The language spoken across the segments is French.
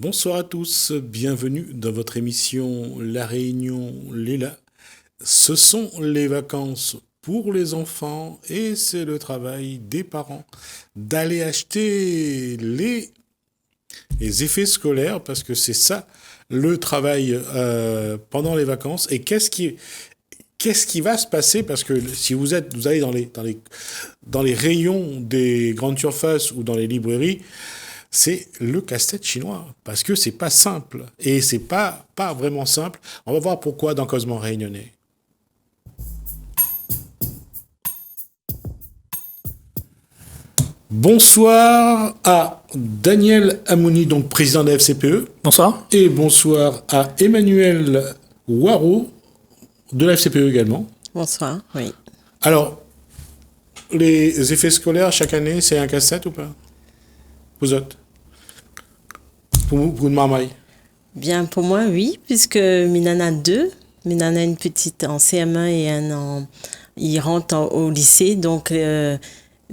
Bonsoir à tous, bienvenue dans votre émission La Réunion Léla. Ce sont les vacances pour les enfants et c'est le travail des parents d'aller acheter les effets scolaires parce que c'est ça le travail pendant les vacances. Et qu'est-ce qui va se passer parce que si vous allez dans les rayons des grandes surfaces ou dans les librairies, c'est le casse-tête chinois, parce que c'est pas simple, et c'est pas vraiment simple. On va voir pourquoi dans Causement Réunionnais. Bonsoir à Daniel Amouni, donc président de la FCPE. Bonsoir. Et bonsoir à Emmanuel Waro, de la FCPE également. Bonsoir, oui. Alors, les effets scolaires, chaque année, c'est un casse-tête ou pas? Vous autres? Pour une marmaille? Bien, pour moi, oui, puisque Minana a deux. Minana a une petite en CM1 et il rentre au lycée, donc il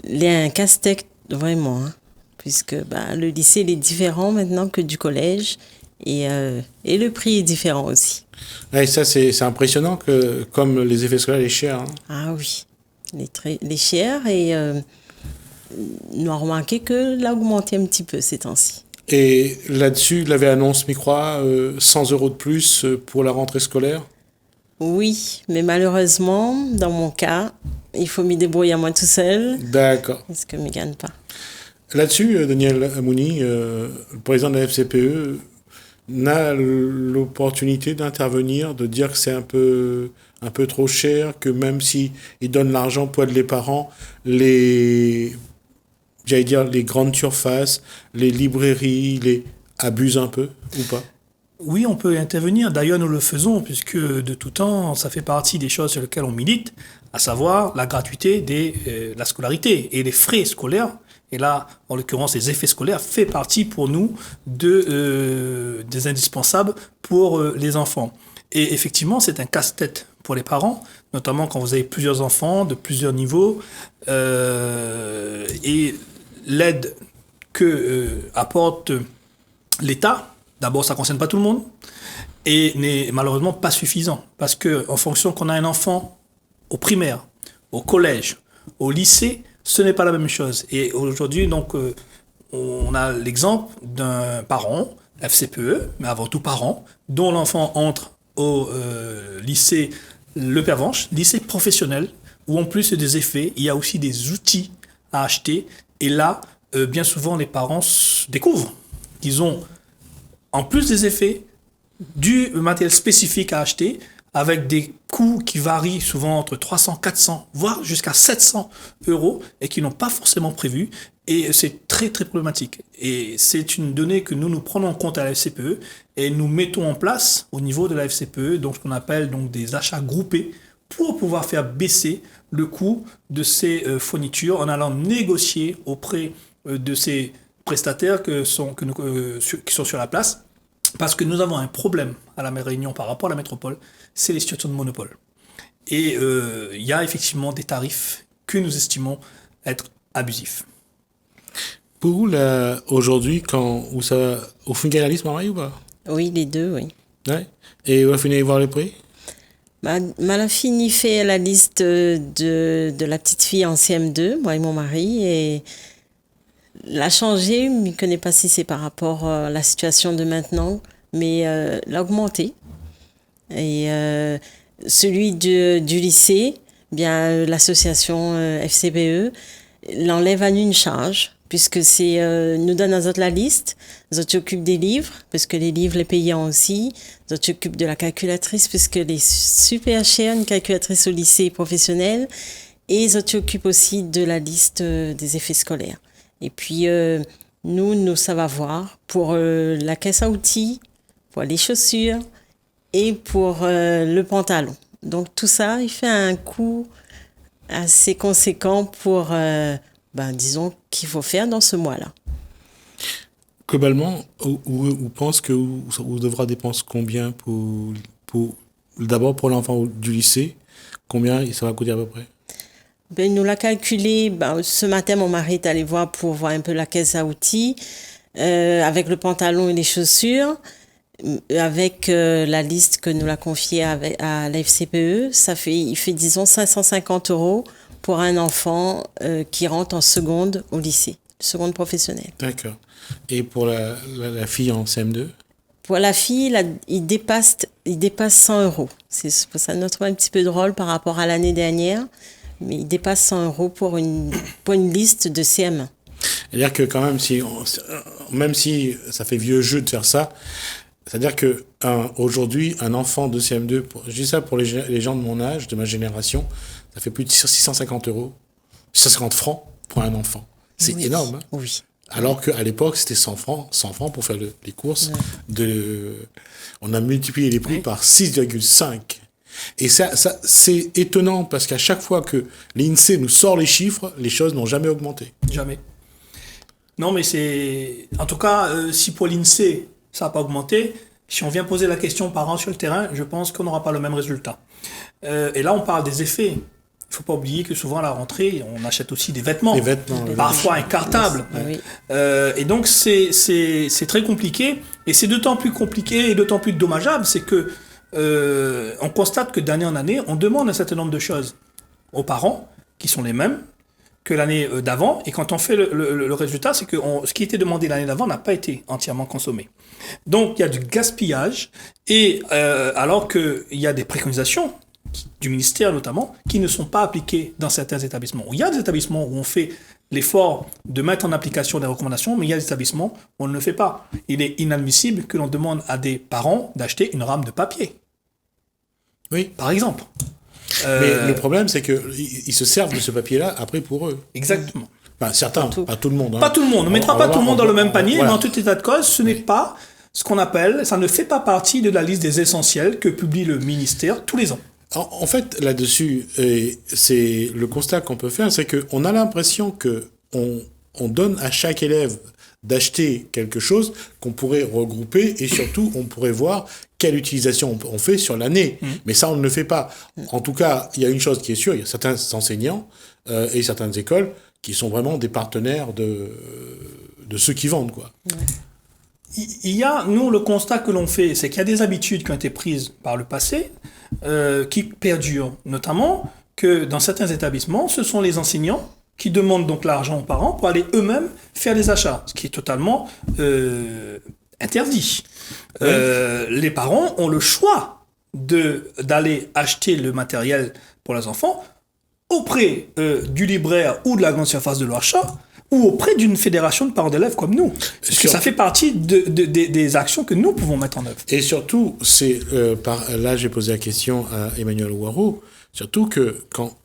y a un casse-tête vraiment, hein, puisque le lycée il est différent maintenant que du collège et le prix est différent aussi. Et ça, c'est impressionnant que, comme les effets scolaires, les chers. Hein. Ah oui, les chers et nous avons remarqué que l'a augmenté un petit peu ces temps-ci. Et là-dessus, il avait annoncé, je crois, 100 € de plus pour la rentrée scolaire. Oui, mais malheureusement, dans mon cas, il faut m'y débrouiller à moi tout seul. D'accord. Parce que je ne gagne pas. Là-dessus, Daniel Amouni, le président de la FCPE, n'a l'opportunité d'intervenir, de dire que c'est un peu trop cher, que même si il donne l'argent pour aider les parents, j'allais dire, les grandes surfaces, les librairies, les abusent un peu ou pas? Oui, on peut intervenir. D'ailleurs, nous le faisons, puisque de tout temps, ça fait partie des choses sur lesquelles on milite, à savoir la gratuité de la scolarité et les frais scolaires. Et là, en l'occurrence, les effets scolaires fait partie pour nous des indispensables pour les enfants. Et effectivement, c'est un casse-tête pour les parents, notamment quand vous avez plusieurs enfants de plusieurs niveaux. Et l'aide que apporte l'État, d'abord, ça ne concerne pas tout le monde et n'est malheureusement pas suffisant. Parce qu'en fonction qu'on a un enfant au primaire, au collège, au lycée, ce n'est pas la même chose. Et aujourd'hui, donc, on a l'exemple d'un parent, FCPE, mais avant tout parent, dont l'enfant entre au lycée Le Pervenche, lycée professionnel, où en plus des effets, il y a aussi des outils à acheter. Et là, bien souvent, les parents découvrent qu'ils ont, en plus des effets, du matériel spécifique à acheter, avec des coûts qui varient souvent entre 300, 400, voire jusqu'à 700 € et qui n'ont pas forcément prévu. Et c'est très, très problématique. Et c'est une donnée que nous prenons en compte à la FCPE et nous mettons en place au niveau de la FCPE, donc ce qu'on appelle donc des achats groupés pour pouvoir faire baisser le coût de ces fournitures en allant négocier auprès de ces prestataires qui sont sur la place. Parce que nous avons un problème à la Réunion par rapport à la métropole, c'est les situations de monopole. Et il y a effectivement des tarifs que nous estimons être abusifs. Pour vous, là, aujourd'hui, au fungéralisme, pareil ou pas? Oui, les deux, oui. Ouais. Et vous finissez voir les prix? Ma fille fait la liste de la petite fille en CM2, moi et mon mari, et l'a changé, je ne connais pas si c'est par rapport à la situation de maintenant, mais l'a augmenté. Et celui du lycée, bien l'association FCPE l'enlève à une charge, puisque nous donne à autres la liste, nous s'occupent des livres, parce que les livres les payants aussi, nous s'occupent de la calculatrice, puisque les super chères, une calculatrice au lycée professionnel, et ils s'occupent aussi de la liste des effets scolaires. Et puis, nous, ça va voir pour la caisse à outils, pour les chaussures et pour le pantalon. Donc, tout ça, il fait un coût assez conséquent pour, disons, qu'il faut faire dans ce mois-là. Globalement, vous pensez que vous devrez dépenser combien d'abord pour l'enfant du lycée? Combien ça va coûter à peu près? Nous l'a calculé. Ce matin, mon mari est allé voir pour voir un peu la caisse à outils. avec le pantalon et les chaussures, avec la liste que nous l'a confiée à la FCPE, il fait disons 550 € pour un enfant qui rentre en seconde au lycée, seconde professionnelle. D'accord. Et pour la fille en CM2? Pour la fille, il dépasse 100 €. Ça nous trouve un petit peu drôle par rapport à l'année dernière, mais il dépasse 100 € pour une liste de CM1. C'est-à-dire que quand même, même si ça fait vieux jeu de faire ça, c'est-à-dire que aujourd'hui, un enfant de CM2, je dis ça pour les gens de mon âge, de ma génération, ça fait plus de 650 €, 650 francs pour un enfant. C'est énorme. Hein. Oui. Alors qu'à l'époque, c'était 100 francs pour faire les courses. On a multiplié les prix par 6,5. Et ça c'est étonnant parce qu'à chaque fois que l'INSEE nous sort les chiffres, les choses n'ont jamais augmenté. Jamais. Non, mais c'est... En tout cas, si pour l'INSEE, ça n'a pas augmenté, si on vient poser la question aux parents sur le terrain, je pense qu'on n'aura pas le même résultat. Et là, on parle des effets. Il ne faut pas oublier que souvent, à la rentrée, on achète aussi des vêtements. Parfois un cartable. Oui. Et donc, c'est très compliqué. Et c'est d'autant plus compliqué et d'autant plus dommageable, c'est que on constate que d'année en année, on demande un certain nombre de choses aux parents, qui sont les mêmes que l'année d'avant. Et quand on fait le résultat, c'est que ce qui était demandé l'année d'avant n'a pas été entièrement consommé. Donc, il y a du gaspillage. Et alors qu'il y a des préconisations du ministère notamment, qui ne sont pas appliquées dans certains établissements. Il y a des établissements où on fait l'effort de mettre en application des recommandations, mais il y a des établissements où on ne le fait pas. Il est inadmissible que l'on demande à des parents d'acheter une rame de papier. Oui. Par exemple. Mais le problème, c'est qu'ils se servent de ce papier-là après pour eux. Exactement. Enfin, certains, pas tout le monde. Hein. Pas tout le monde. On ne mettra pas tout le monde dans le même panier, mais en tout état de cause, ce n'est pas ce qu'on appelle, ça ne fait pas partie de la liste des essentiels que publie le ministère tous les ans. En fait, là-dessus, c'est le constat qu'on peut faire, c'est qu'on a l'impression qu'on donne à chaque élève d'acheter quelque chose qu'on pourrait regrouper et surtout, on pourrait voir quelle utilisation on fait sur l'année. Mais ça, on ne le fait pas. En tout cas, il y a une chose qui est sûre, il y a certains enseignants et certaines écoles qui sont vraiment des partenaires de ceux qui vendent, quoi. Il y a, nous, le constat que l'on fait, c'est qu'il y a des habitudes qui ont été prises par le passé, qui perdurent, notamment que dans certains établissements, ce sont les enseignants qui demandent donc l'argent aux parents pour aller eux-mêmes faire les achats, ce qui est totalement interdit. Oui. Les parents ont le choix d'aller acheter le matériel pour leurs enfants auprès du libraire ou de la grande surface de leur achat, ou auprès d'une fédération de parents d'élèves comme nous. Parce que ça fait partie des actions que nous pouvons mettre en œuvre. Et surtout, là j'ai posé la question à Emmanuel Ouarou, surtout que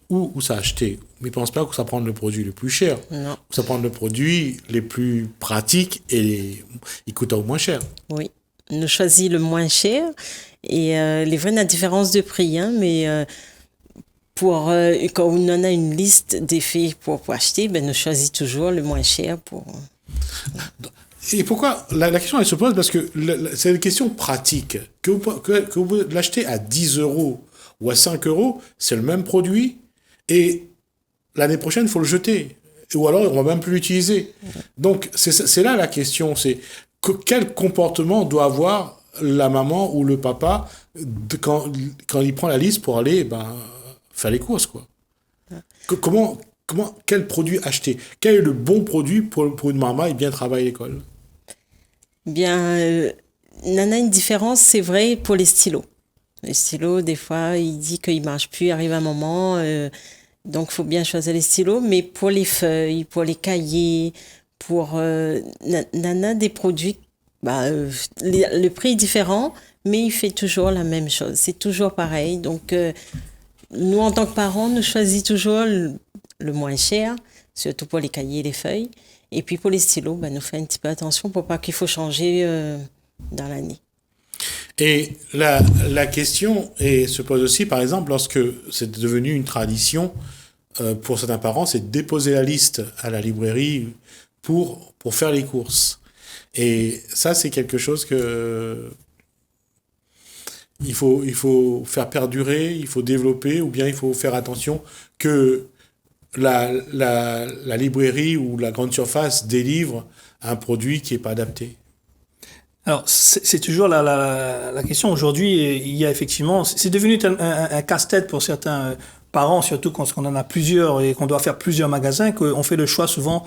où ça a acheté, mais il ne pense pas que ça prend le produit le plus cher. Non. Ça prend le produit les plus pratiques et il coûte au moins cher. Oui, nous choisit le moins cher. Et les vraies, la différence de prix, hein, mais... quand on en a une liste d'effets pour acheter, nous choisissons toujours le moins cher pour... Et pourquoi la question, elle se pose parce que c'est une question pratique. Que vous l'achetez à 10 € ou à 5 €, c'est le même produit et l'année prochaine, il faut le jeter. Ou alors, on ne va même plus l'utiliser. Donc, c'est là la question. C'est quel comportement doit avoir la maman ou le papa quand il prend la liste pour aller... faire les courses, quoi. Quel produit acheter? Quel est le bon produit pour une maman et bien travailler à l'école? Bien, il y en a une différence, c'est vrai, pour les stylos. Les stylos, des fois, il dit qu'il ne marche plus, il arrive un moment, donc il faut bien choisir les stylos. Mais pour les feuilles, pour les cahiers, Nana, des produits, le prix est différent, mais il fait toujours la même chose. C'est toujours pareil. Donc, nous, en tant que parents, nous choisissons toujours le moins cher, surtout pour les cahiers et les feuilles. Et puis pour les stylos, nous faisons un petit peu attention pour pas qu'il faut changer dans l'année. Et la question se pose aussi, par exemple, lorsque c'est devenu une tradition pour certains parents, c'est de déposer la liste à la librairie pour faire les courses. Et ça, c'est quelque chose que... Il faut faire perdurer, il faut développer, ou bien il faut faire attention que la librairie ou la grande surface délivre un produit qui n'est pas adapté? Alors, c'est toujours la question. Aujourd'hui, il y a effectivement... C'est devenu un casse-tête pour certains parents, surtout quand on en a plusieurs et qu'on doit faire plusieurs magasins, qu'on fait le choix souvent,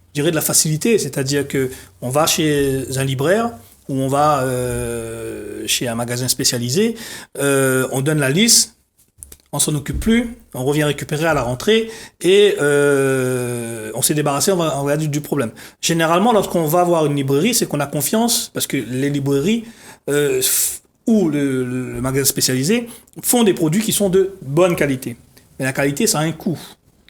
je dirais, de la facilité. C'est-à-dire qu'on va chez un libraire ou on va chez un magasin spécialisé, on donne la liste, on s'en occupe plus, on revient récupérer à la rentrée et on s'est débarrassé, on va du problème. Généralement, lorsqu'on va voir une librairie, c'est qu'on a confiance parce que les librairies ou le magasin spécialisé font des produits qui sont de bonne qualité. Mais la qualité, ça a un coût.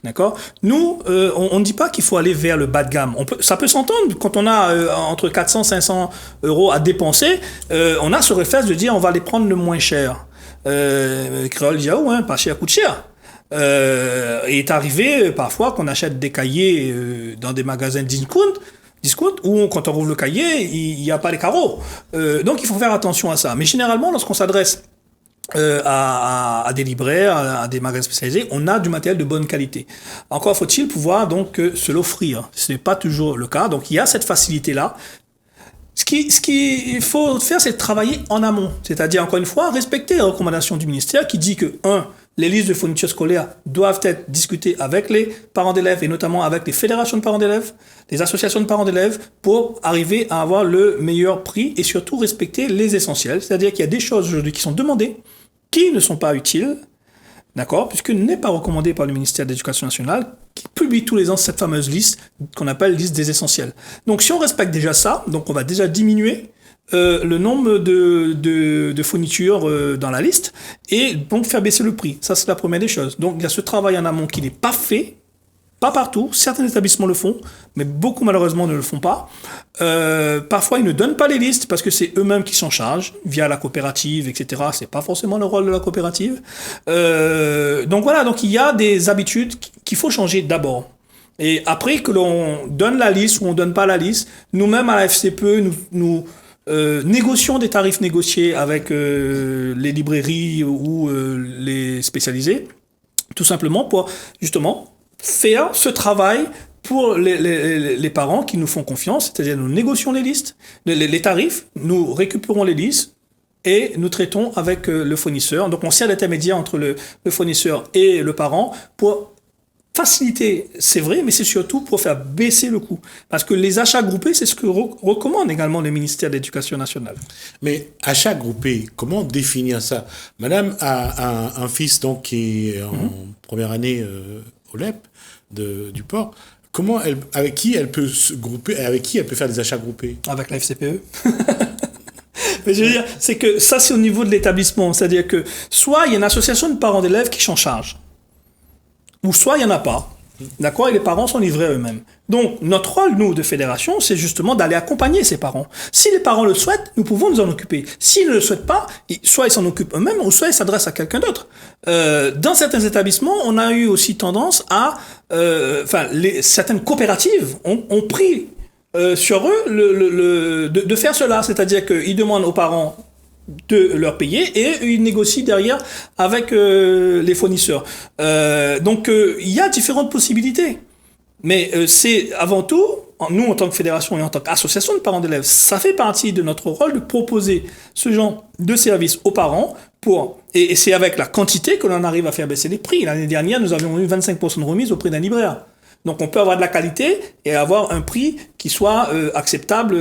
D'accord? Nous, on ne dit pas qu'il faut aller vers le bas de gamme. Ça peut s'entendre quand on a entre 400 et 500 euros à dépenser. On a ce réflexe de dire on va les prendre le moins cher. Créole dit pas cher coûte cher. Il est arrivé parfois qu'on achète des cahiers dans des magasins discount où quand on ouvre le cahier, il n'y a pas les carreaux. Donc il faut faire attention à ça. Mais généralement, lorsqu'on s'adresse à des libraires, à des magasins spécialisés, on a du matériel de bonne qualité. Encore faut-il pouvoir donc se l'offrir. Ce n'est pas toujours le cas. Donc il y a cette facilité-là. Ce qu'il faut faire, c'est travailler en amont. C'est-à-dire, encore une fois, respecter les recommandations du ministère qui dit que, les listes de fournitures scolaires doivent être discutées avec les parents d'élèves et notamment avec les fédérations de parents d'élèves, les associations de parents d'élèves pour arriver à avoir le meilleur prix et surtout respecter les essentiels. C'est-à-dire qu'il y a des choses aujourd'hui qui sont demandées, qui ne sont pas utiles, d'accord, puisque n'est pas recommandé par le ministère de l'Éducation nationale, qui publie tous les ans cette fameuse liste qu'on appelle liste des essentiels. Donc si on respecte déjà ça, donc on va déjà diminuer le nombre de fournitures dans la liste et donc faire baisser le prix. Ça, c'est la première des choses. Donc il y a ce travail en amont qui n'est pas fait, pas partout. Certains établissements le font, mais beaucoup malheureusement ne le font pas. Parfois, ils ne donnent pas les listes parce que c'est eux-mêmes qui s'en chargent via la coopérative, etc. C'est pas forcément le rôle de la coopérative. Donc voilà, donc il y a des habitudes qu'il faut changer d'abord. Et après que l'on donne la liste ou on donne pas la liste, nous-mêmes à la FCPE, nous négocions des tarifs négociés avec les librairies ou les spécialisés, tout simplement pour justement faire ce travail pour les parents qui nous font confiance, c'est-à-dire nous négocions les listes, les tarifs, nous récupérons les listes et nous traitons avec le fournisseur. Donc on sert d'intermédiaire entre le fournisseur et le parent pour faciliter, c'est vrai, mais c'est surtout pour faire baisser le coût. Parce que les achats groupés, c'est ce que recommande également le ministère de l'Éducation nationale. Mais achat groupé, comment définir ça? Madame a un fils donc, qui est en première année au LEP du port. Avec qui elle peut se grouper, avec qui elle peut faire des achats groupés? Avec la FCPE. Mais je veux dire, c'est que ça, c'est au niveau de l'établissement. C'est-à-dire que soit il y a une association de parents d'élèves qui s'en charge, ou soit il n'y en a pas. D'accord? Et les parents sont livrés à eux-mêmes. Donc, notre rôle, nous, de fédération, c'est justement d'aller accompagner ces parents. Si les parents le souhaitent, nous pouvons nous en occuper. S'ils ne le souhaitent pas, soit ils s'en occupent eux-mêmes, ou soit ils s'adressent à quelqu'un d'autre. Dans certains établissements, on a eu aussi tendance à... certaines coopératives ont pris sur eux de faire cela. C'est-à-dire qu'ils demandent aux parents de leur payer et ils négocient derrière avec les fournisseurs. Donc il y a différentes possibilités. Mais c'est avant tout, nous en tant que fédération et en tant qu'association de parents d'élèves, ça fait partie de notre rôle de proposer ce genre de service aux parents et c'est avec la quantité que l'on arrive à faire baisser les prix. L'année dernière, nous avions eu 25% de remise au prix d'un libraire. Donc on peut avoir de la qualité et avoir un prix qui soit acceptable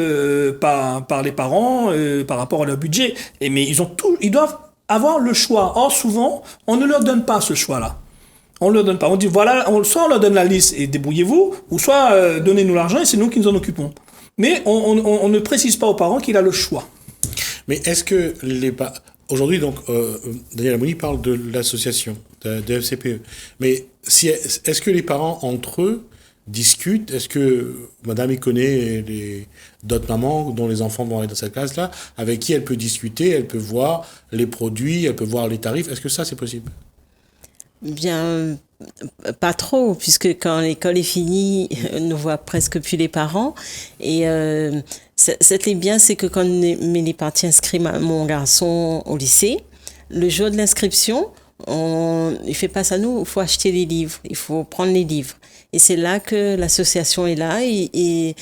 par les parents par rapport à leur budget. Mais ils doivent avoir le choix. Or souvent, on ne leur donne pas ce choix-là. On ne leur donne pas. On dit voilà, soit on leur donne la liste et débrouillez-vous, ou soit donnez-nous l'argent et c'est nous qui nous en occupons. Mais on ne précise pas aux parents qu'il a le choix. Mais est-ce que aujourd'hui, donc, Daniel Amouni parle de l'association, de FCPE. Mais est-ce que les parents, entre eux, discutent? Est-ce que madame y connaît d'autres mamans dont les enfants vont aller dans cette classe-là, avec qui elle peut discuter, elle peut voir les produits, elle peut voir les tarifs? Est-ce que ça, c'est possible? Bien, pas trop, puisque quand l'école est finie, on ne voit presque plus les parents. Et ce qui est bien, c'est que quand on met les parties inscrits mon garçon au lycée, le jour de l'inscription, il fait face à nous, il faut acheter les livres, il faut prendre les livres. Et c'est là que l'association est là et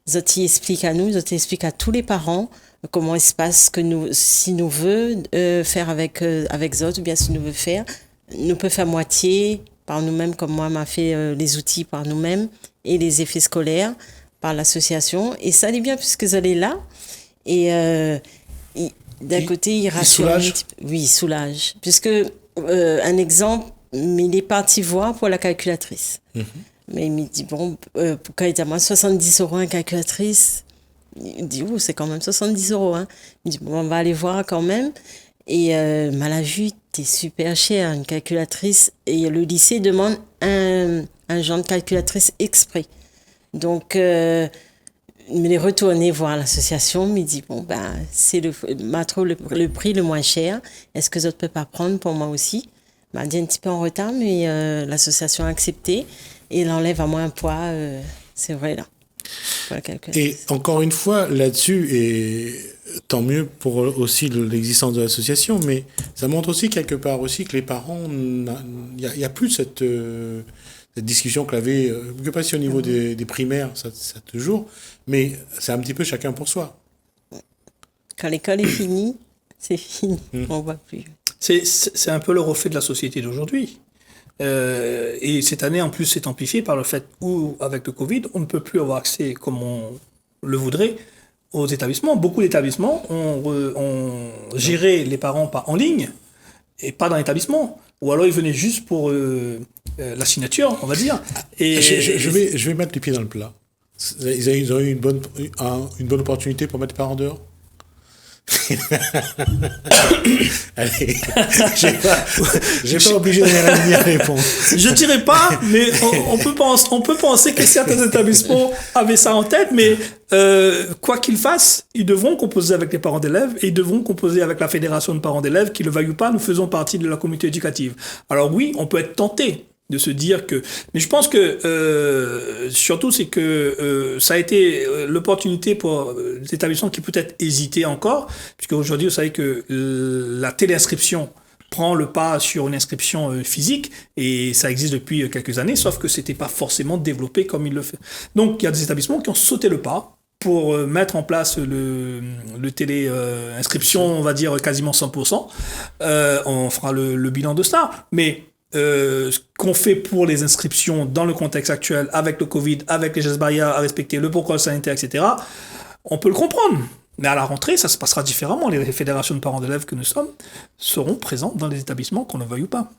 Zoti explique à nous, Zoti explique à tous les parents comment il se passe, que nous, si nous veut faire avec Zot, ou bien si nous veut faire, nous peut faire moitié par nous-mêmes, comme moi m'a fait les outils par nous-mêmes et les effets scolaires par l'association. Et ça allait bien puisque Zot est là. Et d'un côté, il rassure. Soulage. Oui, il soulage. Puisque, un exemple, mais il est parti voir pour la calculatrice. Mais il me dit, bon, quand il dit à moi 70 € une calculatrice, il dit, c'est quand même 70 €. Hein. Il me dit, bon, on va aller voir quand même. Et mal à vue, t'es super cher, une calculatrice. Et le lycée demande un genre de calculatrice exprès. Donc, il est retourné voir l'association, il dit, bon, c'est le prix le moins cher. Est-ce que vous ne pouvez pas prendre pour moi aussi? Il m'a dit un petit peu en retard, mais l'association a accepté. Et il enlève à moi un poids, c'est vrai, là. Et encore une fois, là-dessus, et tant mieux pour aussi l'existence de l'association, mais ça montre aussi quelque part aussi que les parents, il n'y a plus cette discussion que l'avait, que pas si au niveau des primaires, ça toujours, mais c'est un petit peu chacun pour soi. Quand l'école est finie, c'est fini, on ne voit plus. C'est un peu le reflet de la société d'aujourd'hui. Et cette année, en plus, c'est amplifié par le fait où, avec le Covid, on ne peut plus avoir accès, comme on le voudrait, aux établissements. Beaucoup d'établissements ont géré les parents en ligne et pas dans l'établissement. Ou alors ils venaient juste pour la signature, on va dire. Et je vais mettre les pieds dans le plat. Ils ont eu une bonne opportunité pour mettre les parents dehors. Allez, j'ai pas obligé de bien répondre. Je dirais pas, mais on peut penser que certains établissements avaient ça en tête, mais quoi qu'ils fassent, ils devront composer avec les parents d'élèves et ils devront composer avec la fédération de parents d'élèves, qui le veuillent ou pas, nous faisons partie de la communauté éducative. Alors oui, on peut être tenté de se dire que, mais je pense que surtout c'est que ça a été l'opportunité pour les établissements qui peut-être hésitaient encore, puisque aujourd'hui vous savez que la téléinscription prend le pas sur une inscription physique et ça existe depuis quelques années, sauf que c'était pas forcément développé comme il le fait. Donc il y a des établissements qui ont sauté le pas pour mettre en place le télé-inscription, on va dire quasiment 100%. On fera le bilan de ça, mais ce qu'on fait pour les inscriptions dans le contexte actuel, avec le Covid, avec les gestes barrières à respecter, le protocole sanitaire, etc., on peut le comprendre. Mais à la rentrée, ça se passera différemment. Les fédérations de parents d'élèves que nous sommes seront présentes dans les établissements, qu'on le veuille ou pas.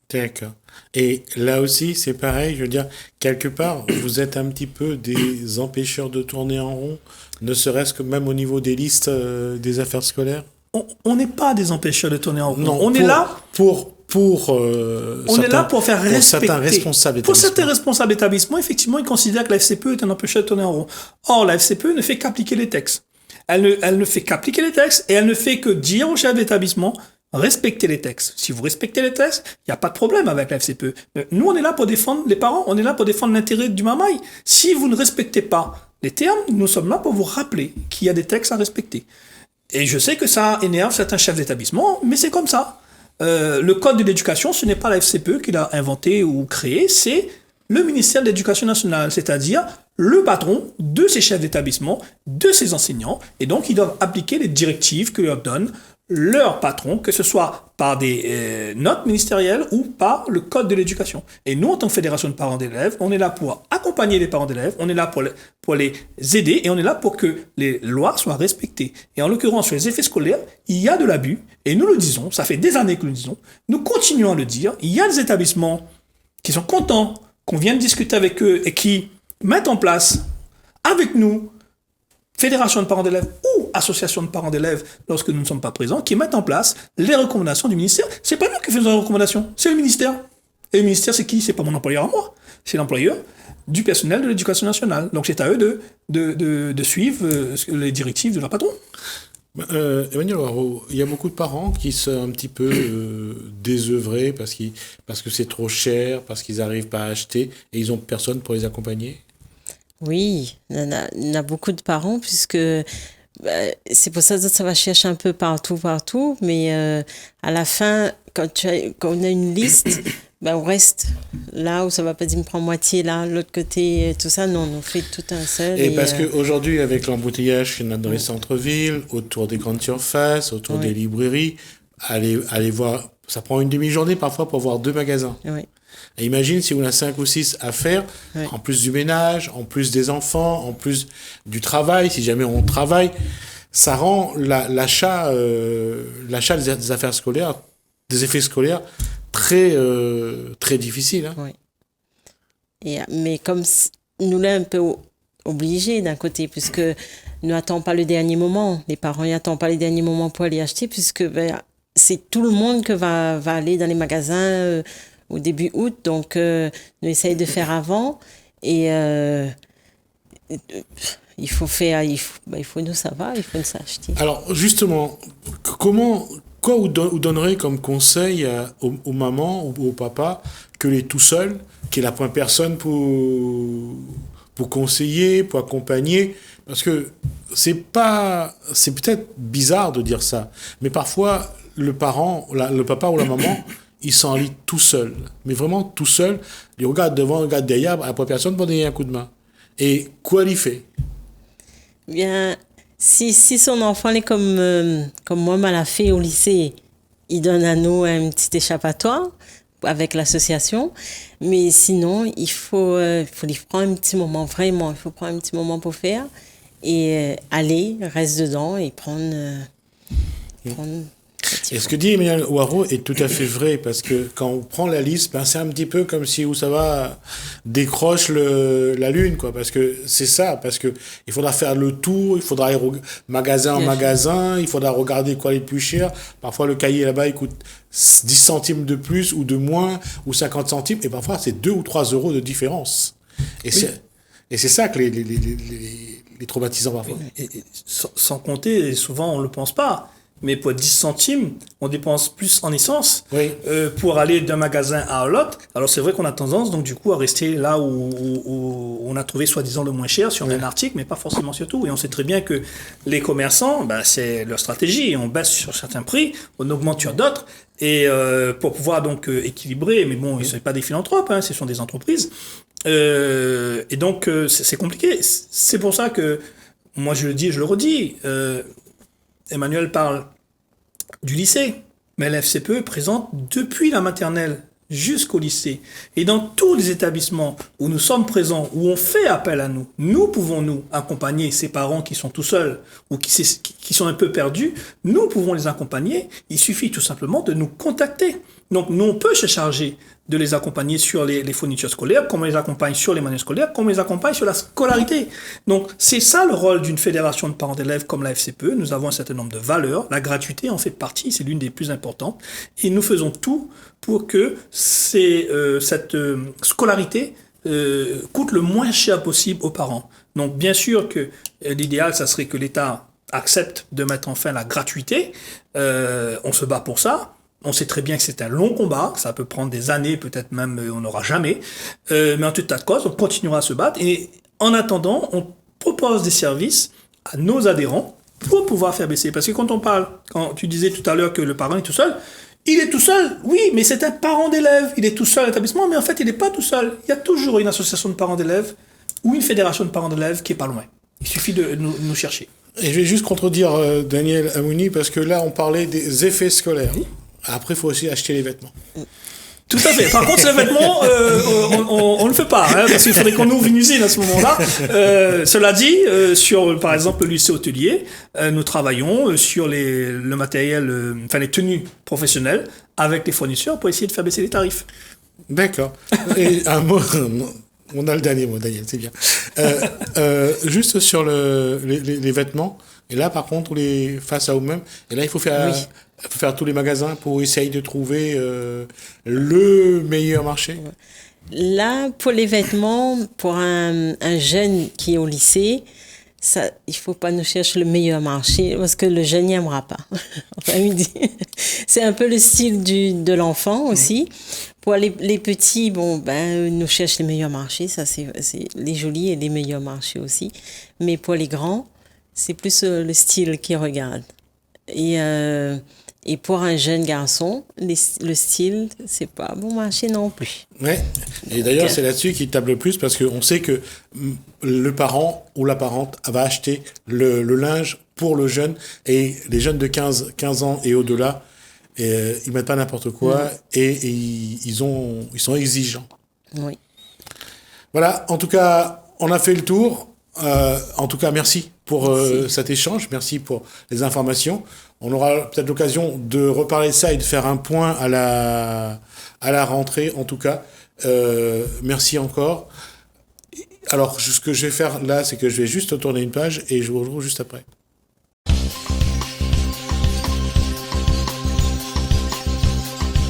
D'accord. Et là aussi, c'est pareil, je veux dire, quelque part, vous êtes un petit peu des empêcheurs de tourner en rond, ne serait-ce que même au niveau des listes des affaires scolaires? On n'est pas des empêcheurs de tourner en rond. Non, on est là est là pour faire respecter. Certains responsables pour certains responsables d'établissement, effectivement, ils considèrent que la FCPE est un empêcheur de tourner en rond. Or, la FCPE ne fait qu'appliquer les textes. Elle ne fait qu'appliquer les textes et elle ne fait que dire au chef d'établissement, respectez les textes. Si vous respectez les textes, il n'y a pas de problème avec la FCPE. Nous, on est là pour défendre les parents, on est là pour défendre l'intérêt du mamaï. Si vous ne respectez pas les termes, nous sommes là pour vous rappeler qu'il y a des textes à respecter. Et je sais que ça énerve certains chefs d'établissement, mais c'est comme ça. Le code de l'éducation, ce n'est pas la FCPE qui l'a inventé ou créé, c'est le ministère de l'Éducation nationale, c'est-à-dire le patron de ces chefs d'établissement, de ces enseignants, et donc ils doivent appliquer les directives que leur donne leur patron, que ce soit par des notes ministérielles ou par le code de l'éducation. Et nous, en tant que fédération de parents d'élèves, on est là pour accompagner les parents d'élèves, on est là pour les aider et on est là pour que les lois soient respectées. Et en l'occurrence, sur les effets scolaires, il y a de l'abus, et nous le disons, ça fait des années que nous le disons, nous continuons à le dire, il y a des établissements qui sont contents qu'on vienne discuter avec eux et qui mettent en place avec nous fédération de parents d'élèves ou association de parents d'élèves, lorsque nous ne sommes pas présents, qui mettent en place les recommandations du ministère. C'est pas nous qui faisons les recommandations, c'est le ministère. Et le ministère, c'est qui? C'est pas mon employeur à moi, c'est l'employeur du personnel de l'éducation nationale. Donc c'est à eux de suivre les directives de leur patron. Emmanuel Waro, il y a beaucoup de parents qui sont un petit peu désœuvrés parce que c'est trop cher, parce qu'ils n'arrivent pas à acheter et ils n'ont personne pour les accompagner. Oui, il y en a beaucoup de parents, puisque c'est pour ça que ça va chercher un peu partout, mais à la fin, quand on a une liste, ben on reste là où ça va pas dire me prends moitié là, l'autre côté, tout ça. Non, on fait tout un seul. Et parce qu'aujourd'hui, avec l'embouteillage qu'il y en a dans les centres-villes, autour des grandes surfaces, autour des librairies, aller voir, ça prend une demi-journée parfois pour voir 2 magasins. Oui. Et imagine si on a 5 ou 6 à faire, en plus du ménage, en plus des enfants, en plus du travail, si jamais on travaille, ça rend l'achat des affaires scolaires, des effets scolaires, très, très difficile. Hein. Oui. Mais comme nous l'est un peu obligés d'un côté, puisque nous n'attendons pas le dernier moment, les parents n'attendent pas les derniers moments pour aller acheter, puisque c'est tout le monde qui va aller dans les magasins au début août, donc nous essayons de faire avant, et il faut nous savoir, il faut nous acheter. Alors justement, quoi vous donnerez comme conseil aux mamans ou aux papas que les tout seuls, qui est la première personne pour conseiller, pour accompagner, parce que c'est peut-être bizarre de dire ça, mais parfois le papa ou la maman, il s'enlit tout seul, mais vraiment tout seul, il regarde devant, il regarde derrière, la première personne pour donner un coup de main. Et quoi il fait? Bien, si son enfant est comme moi, m'a l'a fait au lycée, il donne à nous un petit échappatoire avec l'association. Mais sinon, il faut lui prendre un petit moment, vraiment, il faut prendre un petit moment pour faire et aller, reste dedans et prendre. Et ce que dit Emmanuel Ouareau est tout à fait vrai, parce que quand on prend la liste, c'est un petit peu comme si, où ça va, décroche la lune, quoi, parce que c'est ça, parce que il faudra faire le tour, il faudra aller magasin en magasin, il faudra regarder quoi est le plus cher. Parfois, le cahier là-bas, il coûte 10 centimes de plus ou de moins, ou 50 centimes, et parfois, c'est 2 ou 3 euros de différence. Et c'est ça que les traumatisants, parfois. Et sans compter, souvent, on ne le pense pas, mais pour 10 centimes, on dépense plus en essence pour aller d'un magasin à l'autre. Alors c'est vrai qu'on a tendance donc du coup à rester là où on a trouvé soi-disant le moins cher sur un article, mais pas forcément sur tout. Et on sait très bien que les commerçants, c'est leur stratégie. On baisse sur certains prix, on augmente sur d'autres, et pour pouvoir donc équilibrer. Mais bon, ils ne sont pas des philanthropes, hein, ce sont des entreprises. Et donc c'est compliqué. C'est pour ça que moi je le dis et je le redis. Emmanuel parle du lycée, mais la FCPE est présente depuis la maternelle jusqu'au lycée. Et dans tous les établissements où nous sommes présents, où on fait appel à nous, nous pouvons nous accompagner ces parents qui sont tout seuls ou qui sont un peu perdus, nous pouvons les accompagner. Il suffit tout simplement de nous contacter. Donc nous, on peut se charger de les accompagner sur les fournitures scolaires, comme on les accompagne sur les manuels scolaires, comme on les accompagne sur la scolarité. Donc, c'est ça le rôle d'une fédération de parents d'élèves comme la FCPE. Nous avons un certain nombre de valeurs. La gratuité en fait partie, c'est l'une des plus importantes. Et nous faisons tout pour que cette scolarité coûte le moins cher possible aux parents. Donc, bien sûr que l'idéal, ça serait que l'État accepte de mettre enfin la gratuité. On se bat pour ça. On sait très bien que c'est un long combat, ça peut prendre des années, peut-être même on n'aura jamais. Mais en tout état de cause, on continuera à se battre. Et en attendant, on propose des services à nos adhérents pour pouvoir faire baisser. Parce que quand tu disais tout à l'heure que le parent est tout seul, il est tout seul, oui, mais c'est un parent d'élève. Il est tout seul à l'établissement, mais en fait, il n'est pas tout seul. Il y a toujours une association de parents d'élèves ou une fédération de parents d'élèves qui est pas loin. Il suffit de nous chercher. Et je vais juste contredire Daniel Amouni, parce que là, on parlait des effets scolaires. Oui. Après, il faut aussi acheter les vêtements. Tout à fait. Par contre, les vêtements, on ne le fait pas, hein, parce qu'il faudrait qu'on ouvre une usine à ce moment-là. Cela dit, sur, par exemple, le lycée hôtelier, nous travaillons sur le matériel, les tenues professionnelles avec les fournisseurs pour essayer de faire baisser les tarifs. D'accord. Et un mot... On a le dernier mot, Daniel, c'est bien. Juste sur les vêtements, et là, par contre, face à eux-mêmes, et là, il faut faire tous les magasins pour essayer de trouver le meilleur marché. Là, pour les vêtements, pour un jeune qui est au lycée, il ne faut pas nous chercher le meilleur marché parce que le jeune n'y aimera pas. Enfin, c'est un peu le style de l'enfant aussi. Pour les petits, nous cherchent les meilleurs marchés, ça c'est les jolis et les meilleurs marchés aussi. Mais pour les grands, c'est plus le style qu'ils regardent. Et Et pour un jeune garçon, le style, c'est pas bon marché non plus. Ouais. Et d'ailleurs, c'est là-dessus qu'il table le plus parce qu'on sait que le parent ou la parente va acheter le linge pour le jeune, et les jeunes de 15 ans et au-delà, ils mettent pas n'importe quoi, et ils sont exigeants. Oui. Voilà, en tout cas, on a fait le tour. En tout cas, merci pour cet échange, merci pour les informations. On aura peut-être l'occasion de reparler de ça et de faire un point à la rentrée, en tout cas. Merci encore. Alors, ce que je vais faire là, c'est que je vais juste tourner une page et je vous retrouve juste après.